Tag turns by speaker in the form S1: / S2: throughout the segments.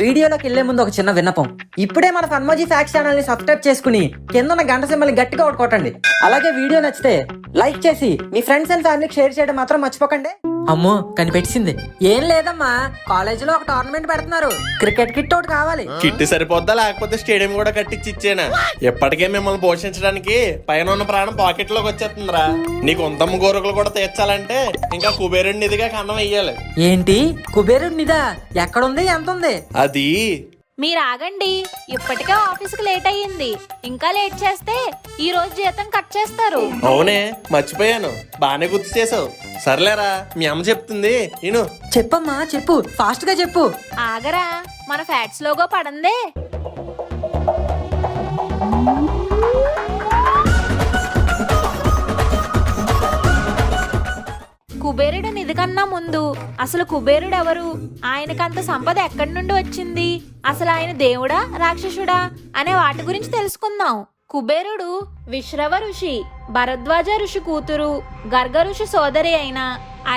S1: వీడియోలోకి వెళ్లే ముందు ఒక చిన్న విన్నపం. ఇప్పుడే మన ఫన్మోజీ ఫ్యాక్స్ ఛానల్ ని సబ్స్క్రైబ్ చేసుకుని కింద ఉన్న గంట సింబల్ ని గట్టిగా కొట్టండి. అలాగే వీడియో నచ్చితే లైక్ చేసి మీ ఫ్రెండ్స్ అండ్ ఫ్యామిలీకి షేర్ చేయడం మాత్రం మర్చిపోకండి. అమ్మో కనిపెట్టింది. ఏం లేదమ్మా, కాలేజీలో ఒక టోర్నమెంట్ పెడుతున్నారు. క్రికెట్ కిట్ ఒకటి కావాలి.
S2: కిట్ సరిపోద్దా లేకపోతే స్టేడియం కూడా కట్టించి ఇచ్చేనా? ఎప్పటికే మిమ్మల్ని పోషించడానికి పైన ఉన్న ప్రాణం పాకెట్ లోకి వచ్చేస్తుందిరా. నీకు ఉంతమ్మ గోరకులు కూడా తీర్చాలంటే ఇంకా కుబేరుడి నిధిగా కన్నం వెయ్యాలి.
S1: ఏంటి కుబేరుడి నిధా? ఎక్కడుంది, ఎంత ఉంది?
S2: అది
S3: మీరు ఆగండి, ఇప్పటికే ఆఫీస్కి లేట్ అయ్యింది. ఇంకా లేట్ చేస్తే ఈ రోజు జీతం కట్ చేస్తారు.
S2: అవునే మర్చిపోయాను, బానే గుర్తు చేసావు. సర్లేరా, మీ అమ్మ చెప్తుంది నేను.
S1: చెప్పమ్మా చెప్పు, ఫాస్ట్ గా చెప్పు.
S3: ఆగరా, మన ఫ్యాట్స్ లోగో పడందే. కుబేరుడు నిధి కన్నా ముందు అసలు కుబేరుడు ఎవరు, ఆయనకంత సంపద ఎక్కడి నుండి వచ్చింది, అసలు ఆయన దేవుడా రాక్షసుడా అనే వాటి గురించి తెలుసుకుందాం. కుబేరుడు విశ్రవ ఋషి, భరద్వాజ ఋషి కూతురు, గర్గ ఋషి సోదరి అయిన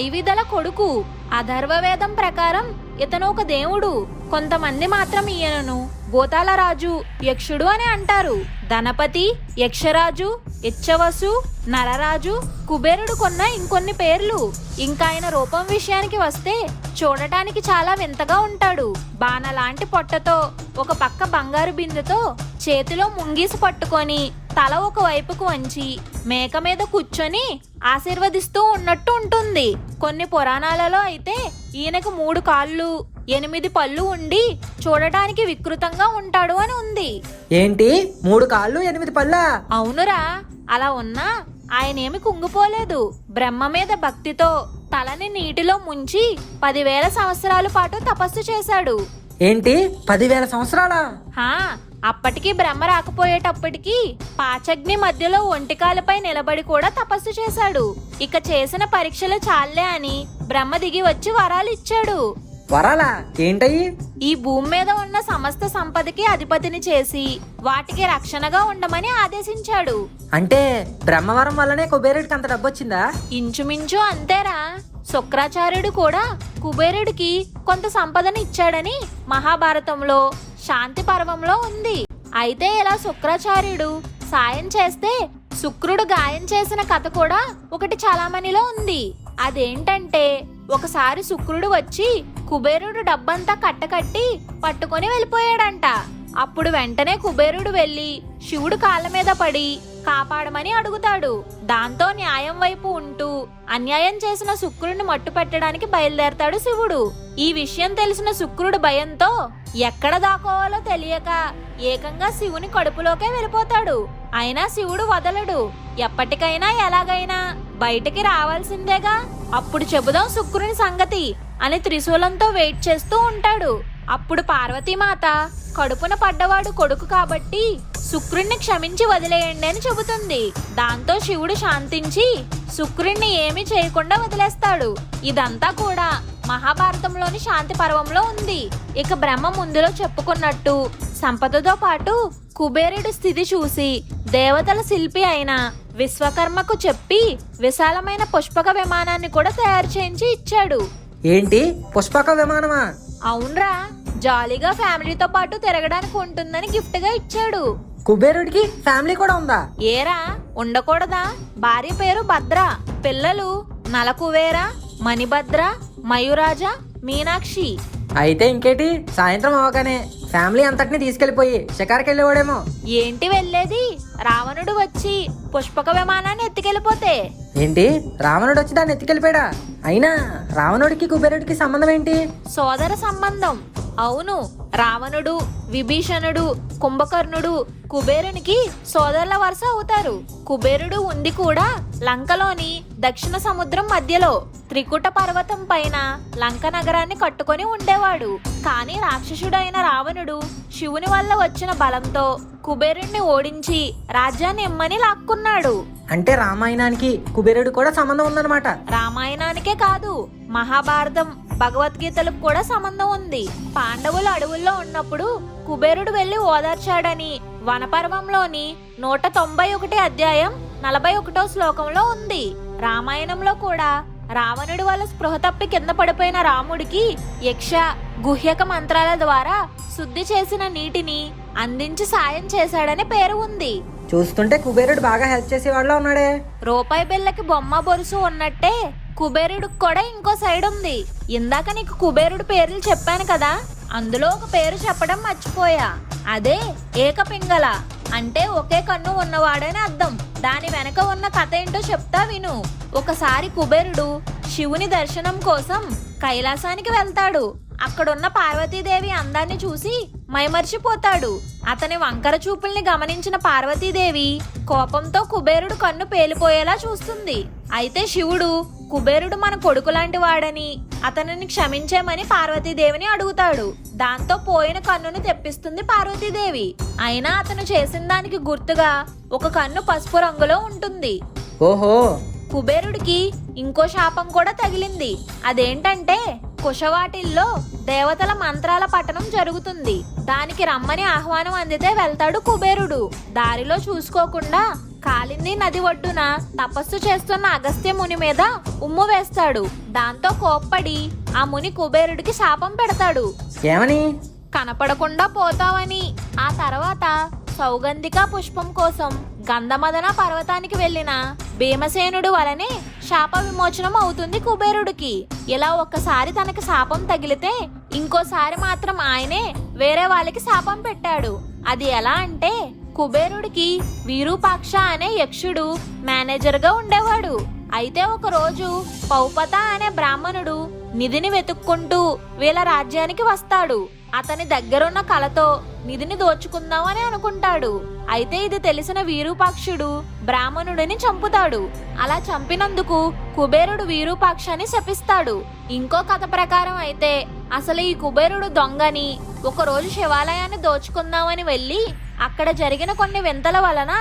S3: ఐవిదల కొడుకు. అథర్వవేదం ప్రకారం ఇతను ఒక దేవుడు. కొంతమంది మాత్రం ఈయనను భూతాల రాజు, యక్షుడు అని అంటారు. ధనపతి, యక్షరాజు, ఇచ్చవసు, నరరాజు, కుబేరుడు కొన్న ఇంకొన్ని పేర్లు. ఇంకా ఆయన రూపం విషయానికి వస్తే చూడటానికి చాలా వింతగా ఉంటాడు. బాణలాంటి పొట్టతో, ఒక పక్క బంగారు బిందెతో, చేతిలో ముంగీసి పట్టుకొని తల ఒక వైపుకు వంచి మేక మీద కూర్చొని ఆశీర్వదిస్తూ ఉన్నట్టు ఉంటుంది. కొన్ని పురాణాలలో అయితే ఈయనకు 3 కాళ్ళు 8 పళ్ళు ఉండి చూడటానికి వికృతంగా ఉంటాడు అని ఉంది.
S1: ఏంటి 3 కాళ్ళు 8 పళ్ళా?
S3: అవునురా, అలా ఉన్నా ఆయనేమి కుంగిపోలేదు. బ్రహ్మ మీద భక్తితో తలని నీటిలో ముంచి 10,000 సంవత్సరాల పాటు తపస్సు చేశాడు.
S1: ఏంటి 10,000 సంవత్సరాలా?
S3: హా, అప్పటికి బ్రహ్మ రాకపోయేటప్పటికి పాచగ్ని మధ్యలో ఒంటికాలపై నిలబడి కూడా తపస్సు చేశాడు. ఇక చేసిన పరీక్షలు చాలే అని బ్రహ్మ దిగి వచ్చి వరాలు ఇచ్చాడు.
S1: వరాలా? ఏంటయ్యి?
S3: ఈ భూమి మీద ఉన్న సమస్త సంపదకి అధిపతిని చేసి వాటికి రక్షణగా ఉండమని ఆదేశించాడు.
S1: అంటే బ్రహ్మవరం వల్లనే కుబేరుడికి అంత డబ్బు వచ్చిందా?
S3: ఇంచుమించు అంతేరా. శుక్రాచార్యుడు కూడా కుబేరుడికి కొంత సంపదను ఇచ్చాడని మహాభారతంలో శాంతి పర్వంలో ఉంది. అయితే ఇలా శుక్రాచార్యుడు సాయం చేస్తే శుక్రుడు గాయం చేసిన కథ కూడా ఒకటి చలామణిలో ఉంది. అదేంటంటే ఒకసారి శుక్రుడు వచ్చి కుబేరుడు డబ్బంతా కట్టకట్టి పట్టుకొని వెళ్ళిపోయాడంట. అప్పుడు వెంటనే కుబేరుడు వెళ్లి శివుడు కాళ్ళ మీద పడి కాపాడమని అడుగుతాడు. దాంతో న్యాయం వైపు ఉంటూ అన్యాయం చేసిన శుక్రుడిని మట్టు పెట్టడానికి బయలుదేరతాడు శివుడు. ఈ విషయం తెలిసిన శుక్రుడు భయంతో ఎక్కడ దాకోవాలో తెలియక ఏకంగా శివుని కడుపులోకే వెళ్ళిపోతాడు. అయినా శివుడు వదలడు. ఎప్పటికైనా ఎలాగైనా బయటికి రావాల్సిందేగా, అప్పుడు చెబుదాం శుక్రుని సంగతి అని త్రిశూలంతో వెయిట్ చేస్తూ ఉంటాడు. అప్పుడు పార్వతీమాత కడుపున పడ్డవాడు కొడుకు కాబట్టి శుక్రుణ్ణి క్షమించి వదిలేయండి అని చెబుతుంది. దాంతో శివుడు శాంతించి శుక్రుణ్ణి ఏమీ చేయకుండా వదిలేస్తాడు. ఇదంతా కూడా మహాభారతంలోని శాంతి పర్వంలో ఉంది. ఇక బ్రహ్మ ముందులో చెప్పుకున్నట్టు సంపదతో పాటు కుబేరుడి స్థితి చూసి దేవతల శిల్పి అయిన విశ్వకర్మకు చెప్పి విశాలమైన పుష్పక విమానాన్ని కూడా తయారు చేయించి ఇచ్చాడు.
S1: ఏంటి పుష్పక విమానమా?
S3: అవునరా, జాలీగా ఫ్యామిలీతో పాటు తిరగడానికి ఉంటుందని గిఫ్ట్ గా ఇచ్చాడు.
S1: కుబేరుడికి ఫ్యామిలీ కూడా ఉందా?
S3: ఏరా, ఉండకూడదా? భార్య పేరు భద్ర, పిల్లలు నలకువేర, మణిభద్ర, మయూరాజ, మీనాక్షి.
S1: అయితే ఇంకేటి, సాయంత్రం అవగానే ఫ్యామిలీ అంతటిని తీసుకెళ్లిపోయి షికార్కి వెళ్ళేవాడేమో.
S3: ఏంటి వెళ్ళేది? రావణుడు వచ్చి పుష్పక విమానాన్ని ఎత్తుకెళ్ళిపోతే.
S1: ఏంటి రావణుడు వచ్చి దాన్ని ఎత్తుకెళ్ళిపోయాడా? అయినా రావణుడికి కుబేరుడికి సంబంధం ఏంటి?
S3: సోదర సంబంధం. అవును, రావణుడు, విభీషణుడు, కుంభకర్ణుడు కుబేరునికి సోదరుల వరుస అవుతారు. కుబేరుడు ఉంది కూడా లంకలోని దక్షిణ సముద్రం మధ్యలో త్రికుట పర్వతం పైన లంక నగరాన్ని కట్టుకొని ఉండేవాడు. కానీ రాక్షసుడైన రావణుడు శివుని వల్ల వచ్చిన బలంతో కుబేరుణ్ణి ఓడించి రాజ్యాన్ని ఇమ్మని లాక్కున్నాడు.
S1: అంటే రామాయణానికి కుబేరుడు కూడా సంబంధం ఉందన్నమాట.
S3: రామాయణానికే కాదు, మహాభారతం, భగవద్గీతలకు కూడా సంబంధం ఉంది. పాండవులు అడవుల్లో ఉన్నప్పుడు కుబేరుడు వెళ్లి ఓదార్చాడని వనపర్వంలోని 191 అధ్యాయం 41వ శ్లోకంలో ఉంది. రామాయణంలో కూడా రావణుడి వల్ల స్పృహ తప్పి కింద పడిపోయిన రాముడికి యక్ష గుహ్యక మంత్రాల ద్వారా శుద్ధి చేసిన నీటిని అందించి సాయం చేశాడని పేరు ఉంది.
S1: చూస్తుంటే కుబేరుడు బాగా హెల్ప్ చేసేవాళ్ళ ఉన్నాడే.
S3: రూపాయి బిళ్ళకి బొమ్మ బొరుసు ఉన్నట్టే కుబేరుడికి కూడా ఇంకో సైడ్ ఉంది. ఇందాక నీకు కుబేరుడు పేర్లు చెప్పాను కదా, అందులో ఒక పేరు చెప్పడం మర్చిపోయా. అదే ఏకపింగళ, అంటే ఒకే కన్ను ఉన్నవాడని అర్థం. దాని వెనక ఉన్న కథ ఏంటో చెప్తా విను. ఒకసారి కుబేరుడు శివుని దర్శనం కోసం కైలాసానికి వెళ్తాడు. అక్కడున్న పార్వతీదేవి అందాన్ని చూసి మైమర్చిపోతాడు. అతని వంకర చూపుల్ని గమనించిన పార్వతీదేవి కోపంతో కుబేరుడు కన్ను పేలిపోయేలా చూస్తుంది. అయితే శివుడు కుబేరుడు మన కొడుకు లాంటి వాడని అతనిని క్షమించేమని పార్వతీదేవిని అడుగుతాడు. దాంతో పోయిన కన్నును తెప్పిస్తుంది పార్వతీదేవి. అయినా అతను చేసిన దానికి గుర్తుగా ఒక కన్ను పసుపు రంగులో ఉంటుంది.
S1: ఓహో,
S3: కుబేరుడికి ఇంకో శాపం కూడా తగిలింది. అదేంటంటే కుశవాటిల్లో దేవతల మంత్రాల పఠనం జరుగుతుంది. దానికి రమ్మని ఆహ్వానం అందితే వెళ్తాడు కుబేరుడు. దారిలో చూసుకోకుండా కాలింది నది ఒడ్డున తపస్సు చేస్తున్న అగస్త్య ముని మీద ఉమ్ము వేస్తాడు. దాంతో కోప్పడి ఆ ముని కుబేరుడికి శాపం పెడతాడు.
S1: ఏమని?
S3: కనపడకుండా పోతావని. ఆ తర్వాత సౌగంధిక పుష్పం కోసం గంధమదన పర్వతానికి వెళ్లిన భీమసేనుడు వలనే శాప విమోచనం అవుతుంది కుబేరుడికి. ఇలా ఒక్కసారి తనకి శాపం తగిలితే ఇంకోసారి మాత్రం ఆయనే వేరే వాళ్ళకి శాపం పెట్టాడు. అది ఎలా అంటే కుబేరుడికి వీరూపాక్ష అనే యక్షుడు మేనేజర్ గా ఉండేవాడు. అయితే ఒక రోజు పౌపత అనే బ్రాహ్మణుడు నిధిని వెతుక్కుంటూ వీళ్ళ రాజ్యానికి వస్తాడు. అతని దగ్గరున్న కలతో నిధిని దోచుకుందామని అనుకుంటాడు. అయితే ఇది తెలిసిన వీరూపాక్షుడు బ్రాహ్మణుడిని చంపుతాడు. అలా చంపినందుకు కుబేరుడు వీరూపాక్షని శపిస్తాడు. ఇంకో కథ ప్రకారం అయితే అసలు ఈ కుబేరుడు దొంగని ఒకరోజు శివాలయాన్ని దోచుకుందామని వెళ్ళి అక్కడ జరిగిన కొన్ని వింతల వలన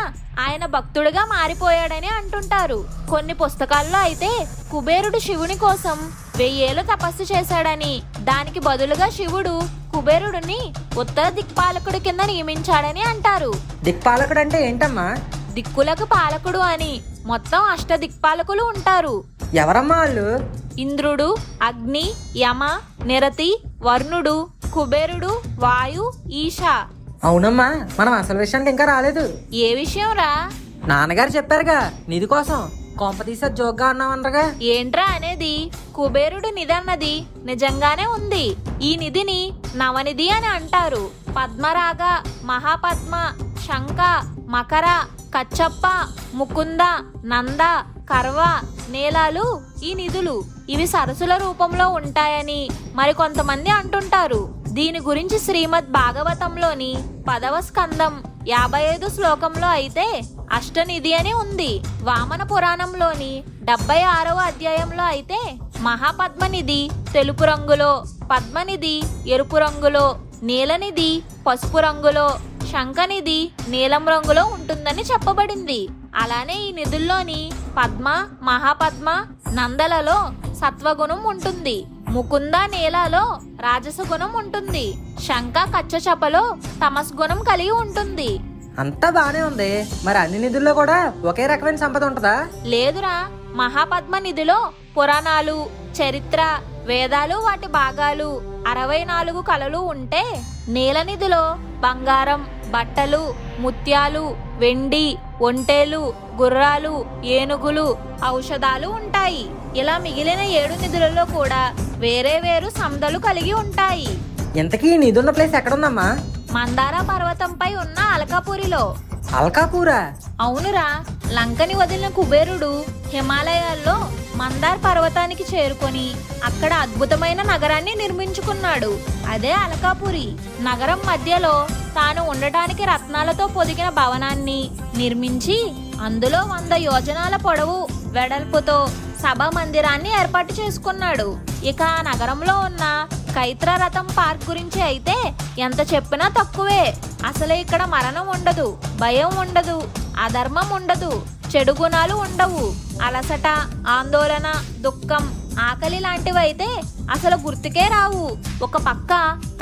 S3: ఆయన భక్తుడిగా మారిపోయాడని అంటుంటారు. కొన్ని పుస్తకాల్లో అయితే కుబేరుడు శివుని కోసం 1000 ఏళ్ళు తపస్సు చేశాడని, దానికి బదులుగా శివుడు కుబేరుడిని ఉత్తర దిక్పాలకుడి కింద నియమించాడని అంటారు.
S1: దిక్పాలకుడు అంటే ఏంటమ్మా?
S3: దిక్కులకు పాలకుడు అని. మొత్తం 8 దిక్పాలకులు ఉంటారు.
S1: ఎవరమ్మా వాళ్ళు?
S3: ఇంద్రుడు, అగ్ని, యమ, నిరతి, వరుణుడు, కుబేరుడు, వాయు, ఈశ.
S1: అవునమ్మా, మనం అసలు విషయానికి ఇంకా రాలేదు.
S3: ఏ విషయం రా?
S1: నాన్నగారు చెప్పారుగా నిధి కోసం. కొంపతీసే జోగ్గా అన్నామనరుగా.
S3: ఏంట్రా అనేది? కుబేరుడి నిధి అన్నది నిజంగానే ఉంది. ఈ నిధిని నవనిధి అని అంటారు. పద్మరాగ, మహాపద్మ, శంఖ, మకర, కచ్చప్ప, ముకుంద, నంద, కర్వ, నీలాలు ఈ నిధులు. ఇవి సరస్సుల రూపంలో ఉంటాయని మరికొంతమంది అంటుంటారు. దీని గురించి శ్రీమద్ భాగవతంలోని 10వ స్కందం 55 శ్లోకంలో అయితే అష్టనిధి అని ఉంది. వామన పురాణంలోని 76వ అధ్యాయంలో అయితే మహాపద్మనిధి తెలుపు రంగులో, పద్మనిధి ఎరుపు రంగులో, నీలనిధి పసుపు రంగులో, శంఖనిధి నీలం రంగులో ఉంటుందని చెప్పబడింది. అలానే ఈ నిధుల్లోని పద్మ, మహాపద్మ, నందలలో సత్వగుణం ఉంటుంది. ముకుంద, నీలలో రాజస గుణం ఉంటుంది. శంఖ, కచ్చచపలో తమస్ గుణం కలిగి ఉంటుంది.
S1: అంతా బానే ఉంది. మరి అన్ని నిధుల్లో కూడా ఒకే రకమైన సంపద ఉంటదా?
S3: లేదురా. మహాపద్మ నిధిలో పురాణాలు, చరిత్ర, వేదాలు వాటి భాగాలు 64 కళలు ఉంటే, నీలనిధిలో బంగారం, బట్టలు, ముత్యాలు, వెండి, ఒంటేలు, గుర్రాలు, ఏనుగులు, ఔషధాలు ఉంటాయి. ఇలా మిగిలిన 7 నిధులలో కూడా వేరే వేరు సంపదలు కలిగి ఉంటాయి.
S1: ఇంతకీ ఈ నిధి ఉన్న ప్లేస్ ఎక్కడుందమ్మా?
S3: మందార పర్వతంపై ఉన్న అలకాపురిలో.
S1: అల్కాపూరా?
S3: అవునురా. లంకని వదిలిన కుబేరుడు హిమాలయాల్లో మందార్ పర్వతానికి చేరుకొని అక్కడ అద్భుతమైన నగరాన్ని నిర్మించుకున్నాడు. అదే అలకాపురి. నగరం మధ్యలో తాను ఉండటానికి రత్నాలతో పొదిగిన భవనాన్ని నిర్మించి అందులో 100 యోజనాల పొడవు వెడల్పుతో సభా మందిరాన్ని ఏర్పాటు చేసుకున్నాడు. ఇక ఆ నగరంలో ఉన్న కైత్రరథం పార్క్ గురించి అయితే ఎంత చెప్పినా తక్కువే. అసలు ఇక్కడ మరణం ఉండదు, భయం ఉండదు, అధర్మం ఉండదు, చెడు గుణాలు ఉండవు. అలసట, ఆందోళన, దుఃఖం, ఆకలి లాంటివైతే అసలు గుర్తుకే రావు. ఒక పక్క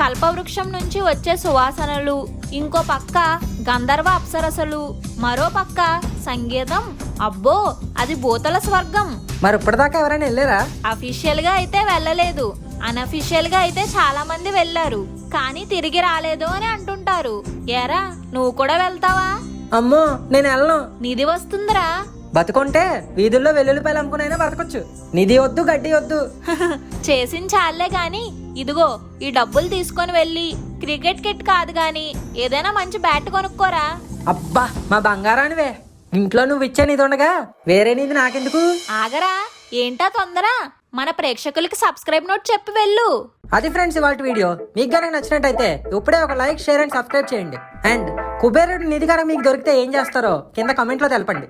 S3: కల్పవృక్షం నుంచి వచ్చే సువాసనలు, ఇంకో పక్క గంధర్వ అప్సరసలు, మరో పక్క సంగీతం. అబ్బో, అది భూతల స్వర్గం.
S1: మరి ఇప్పటిదాకా ఎవరైనా వెళ్ళారా?
S3: అఫీషియల్ గా అయితే వెళ్ళలేదు, అన్అఫీషియల్ గా అయితే చాలా మంది వెళ్ళారు, కానీ తిరిగి రాలేదు అని అంటుంటారు. ఏరా నువ్వు కూడా వెళ్తావా?
S1: అమ్మో నేను వెళ్ళను.
S3: నిధి వస్తుందిరా.
S1: బతుకుంటే వీధుల్లో వెల్లుల్లిపాయలు అమ్ముకునైనా బతకొచ్చు. నిధి వద్దు, గడ్డి వద్దు.
S3: చేసిన చాలే గాని ఇదిగో ఈ డబ్బులు తీసుకొని వెళ్ళి క్రికెట్ కిట్ కాదు గాని ఏదైనా మంచి బ్యాట్ కొనుక్కోరా.
S1: అబ్బా మా బంగారానివే, ఇంట్లో నువ్వు ఇచ్చే నిధి ఉండగా వేరే నిధి నాకెందుకు?
S3: ఆగరా, ఏంటా తొందర? మన ప్రేక్షకులకి సబ్స్క్రైబ్ నోట్ చెప్పి వెళ్ళు.
S1: అది ఫ్రెండ్స్ ఇవాళ వీడియో. మీకు కనుక నచ్చినట్టయితే ఇప్పుడే ఒక లైక్, షేర్ అండ్ సబ్స్క్రైబ్ చేయండి. అండ్ కుబేరుడి నిధి కనుక మీకు దొరికితే ఏం చేస్తారో కింద కమెంట్లో తెలపండి.